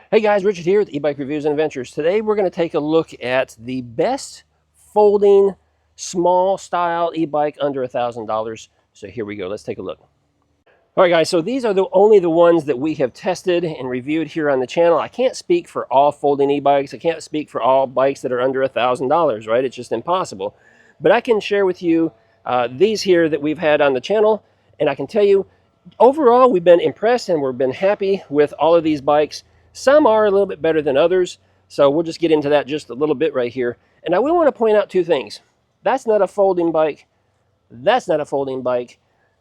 Hey guys, Richard here with eBike Reviews and Adventures. Today we're going to take a look at the best folding small style e-bike under $1,000. So here we go. Let's take a look. All right guys, so these are only the ones that we have tested and reviewed here on the channel. I can't speak for all folding e-bikes. I can't speak for all bikes that are under $1,000, right? It's just impossible. But I can share with you these here that we've had on the channel, and I can tell you overall we've been impressed and we've been happy with all of these bikes. Some are a little bit better than others, so we'll just get into that just a little bit right here. And I will want to point out two things. That's not a folding bike. That's not a folding bike.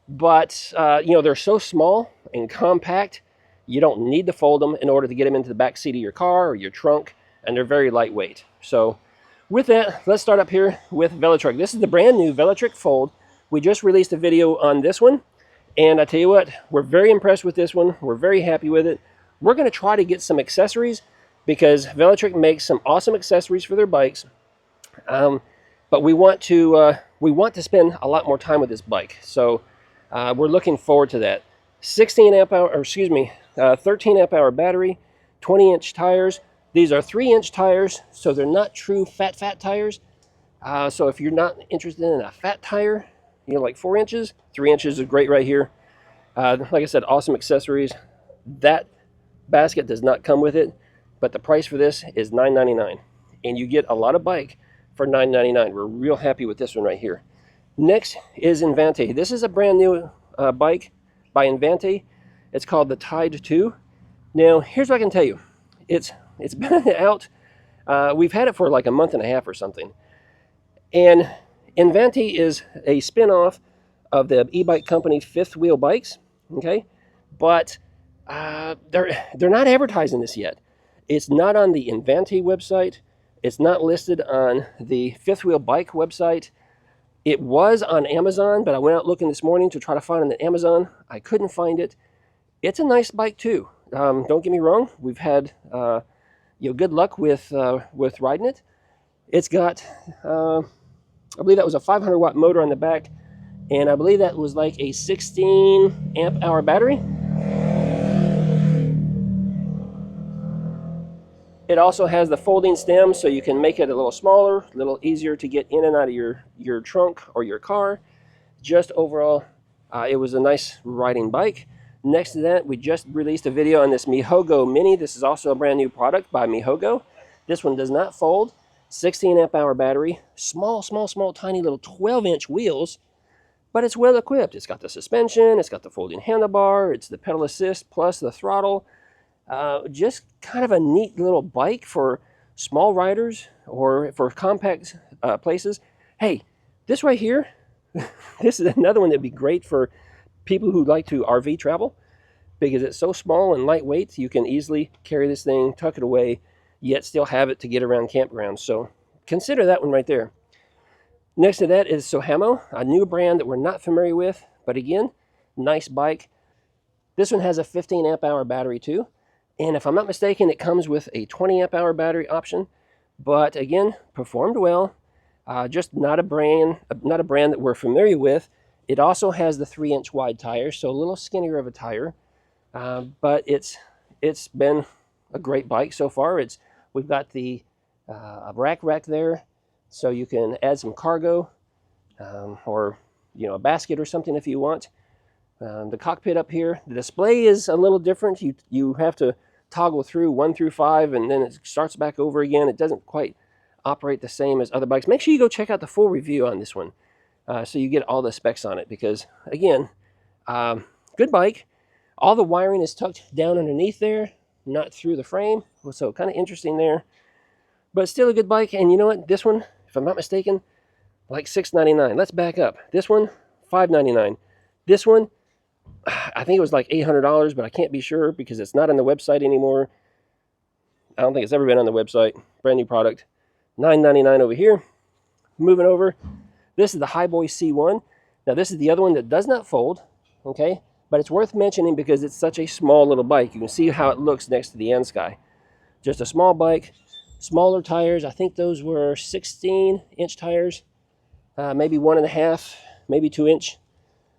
But, you know, they're so small and compact, you don't need to fold them in order to get them into the back seat of your car or your trunk, and they're very lightweight. So with that, let's start up here with Velotric. This is the brand new Velotric Fold. We just released a video on this one, and I tell you what, we're very impressed with this one. We're very happy with it. We're going to try to get some accessories because Velotric makes some awesome accessories for their bikes. But we want to spend a lot more time with this bike. So we're looking forward to that. 16 amp hour, or excuse me, 13 amp hour battery, 20-inch tires. These are 3-inch tires, so they're not true fat tires. So if you're not interested in a fat tire, you know, like 4 inches, 3 inches is great right here. Like I said, awesome accessories. That basket does not come with it, but the price for this is $9.99, and you get a lot of bike for $9.99. We're real happy with this one right here. Next is Invanti. This is a brand new bike by Invanti. It's called the Tide 2. Now, here's what I can tell you. It's been out. We've had it for like a month and a half or something. And Invanti is a spin-off of the e-bike company Fifth Wheel Bikes. Okay, but they're not advertising this yet. It's not on the Invanti website. It's not listed on the Fifth Wheel Bike website. It was on Amazon, but I went out looking this morning to try to find it on Amazon. I couldn't find it. It's a nice bike too. Don't get me wrong. We've had good luck with riding it. It's got I believe that was a 500 watt motor on the back, and I believe that was like a 16 amp hour battery. It also has the folding stem, so you can make it a little smaller, a little easier to get in and out of your trunk or your car. Just overall, it was a nice riding bike. Next to that, we just released a video on this Mihogo Mini. This is also a brand new product by Mihogo. This one does not fold. 16 amp hour battery. Small, tiny little 12-inch wheels, but it's well equipped. It's got the suspension, it's got the folding handlebar, it's the pedal assist plus the throttle. Just kind of a neat little bike for small riders or for compact places. Hey, this right here, this is another one that'd be great for people who like to RV travel because it's so small and lightweight. You can easily carry this thing, tuck it away, yet still have it to get around campgrounds. So consider that one right there. Next to that is Soam, a new brand that we're not familiar with, but again, nice bike. This one has a 15 amp hour battery too. And if I'm not mistaken, it comes with a 20 amp hour battery option. But again, performed well. Just not a brand that we're familiar with. It also has the 3-inch wide tire, so a little skinnier of a tire. But it's been a great bike so far. We've got the rack there, so you can add some cargo or a basket or something if you want. The cockpit up here, the display is a little different. You have to toggle through 1 through 5 and then it starts back over again. It doesn't quite operate the same as other bikes. Make sure you go check out the full review on this one so you get all the specs on it because again, good bike. All the wiring is tucked down underneath there, not through the frame, so kind of interesting there, but still a good bike. And you know what, this one, if I'm not mistaken, like $6.99. Let's back up. This one, $5.99. This one, I think it was like $800, but I can't be sure because it's not on the website anymore. I don't think it's ever been on the website. Brand new product. $9.99 over here. Moving over. This is the Hiboy C1. Now this is the other one that does not fold, okay? But it's worth mentioning because it's such a small little bike. You can see how it looks next to the ANCHEER. Just a small bike, smaller tires. I think those were 16-inch tires, maybe 1.5, maybe 2-inch.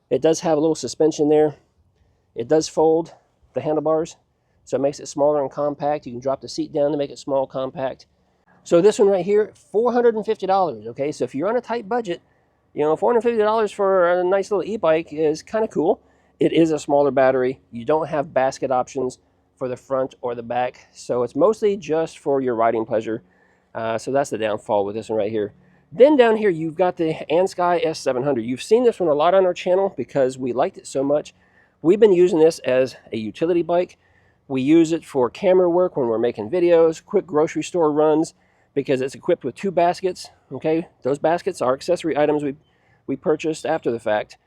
It does have a little suspension there. It does fold the handlebars, so it makes it smaller and compact. You can drop the seat down to make it small, compact. So this one right here, $450, okay? So if you're on a tight budget, you know, $450 for a nice little e-bike is kind of cool. It is a smaller battery. You don't have basket options for the front or the back, so it's mostly just for your riding pleasure. So that's the downfall with this one right here. Then down here, you've got the ANCHEER S700. You've seen this one a lot on our channel because we liked it so much. We've been using this as a utility bike. We use it for camera work when we're making videos, quick grocery store runs, because it's equipped with 2 baskets, okay? Those baskets are accessory items we purchased after the fact.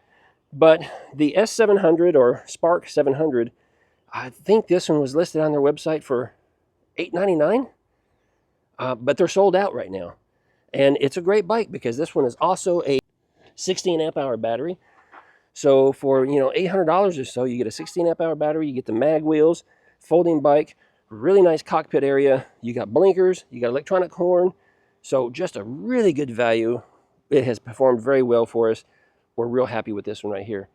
But the S700 or Spark 700, I think this one was listed on their website for $899, but they're sold out right now. And it's a great bike because this one is also a 16 amp hour battery. So for, you know, $800 or so, you get a 16 amp hour battery, you get the mag wheels, folding bike, really nice cockpit area. You got blinkers, you got electronic horn. So just a really good value. It has performed very well for us. We're real happy with this one right here.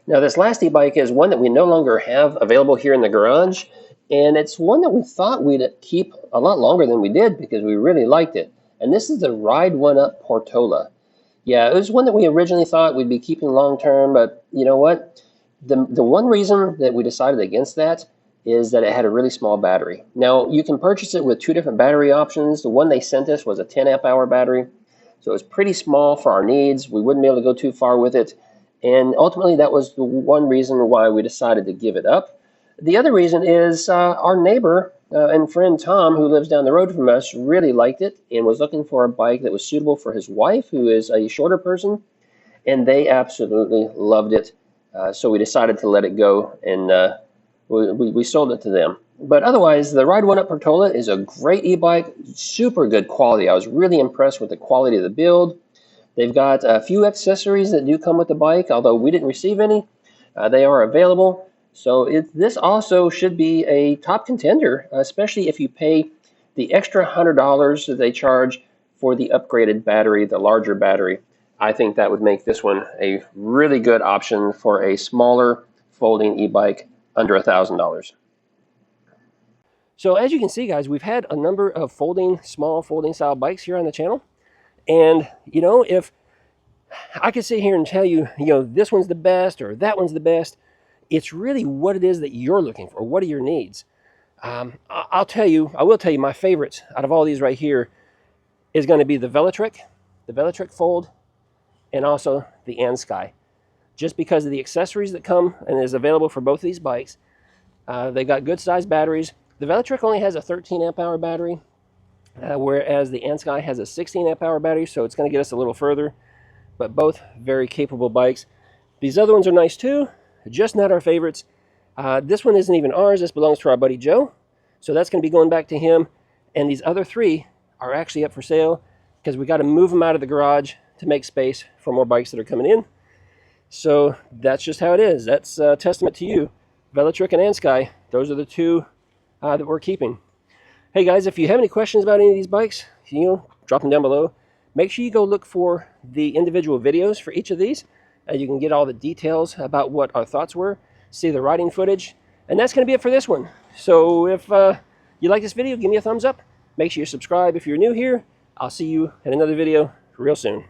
Now this last e-bike is one that we no longer have available here in the garage. And it's one that we thought we'd keep a lot longer than we did because we really liked it. And this is the Ride1Up Portola. Yeah, it was one that we originally thought we'd be keeping long term, but you know what? The one reason that we decided against that is that it had a really small battery. Now, you can purchase it with 2 different battery options. The one they sent us was a 10 amp hour battery, so it was pretty small for our needs. We wouldn't be able to go too far with it, and ultimately that was the one reason why we decided to give it up. The other reason is our neighbor and friend Tom, who lives down the road from us, really liked it and was looking for a bike that was suitable for his wife, who is a shorter person, and they absolutely loved it. So we decided to let it go, and we sold it to them. But otherwise, the Ride1Up Portola is a great e-bike, super good quality. I was really impressed with the quality of the build. They've got a few accessories that do come with the bike, although we didn't receive any. They are available. So this also should be a top contender, especially if you pay the extra $100 that they charge for the upgraded battery, the larger battery. I think that would make this one a really good option for a smaller folding e-bike under $1,000. So as you can see, guys, we've had a number of small folding style bikes here on the channel. And, you know, if I could sit here and tell you, you know, this one's the best or that one's the best, it's really what it is that you're looking for. What are your needs? I will tell you my favorites out of all these right here is going to be the Velotric Fold, and also the ANCHEER. Just because of the accessories that come and is available for both of these bikes. They got good sized batteries. The Velotric only has a 13 amp hour battery, whereas the ANCHEER has a 16 amp hour battery, so it's going to get us a little further, but both very capable bikes. These other ones are nice too, just not our favorites. This one isn't even ours. This belongs to our buddy Joe, so that's going to be going back to him. And these other 3 are actually up for sale because we got to move them out of the garage to make space for more bikes that are coming in. So that's just how it is. That's a testament to you. Velotric and ANCHEER, those are the 2 that we're keeping. Hey guys, if you have any questions about any of these bikes, you know, drop them down below. Make sure you go look for the individual videos for each of these. You can get all the details about what our thoughts were, see the riding footage, and that's going to be it for this one. So if you like this video, give me a thumbs up. Make sure you subscribe if you're new here. I'll see you in another video real soon.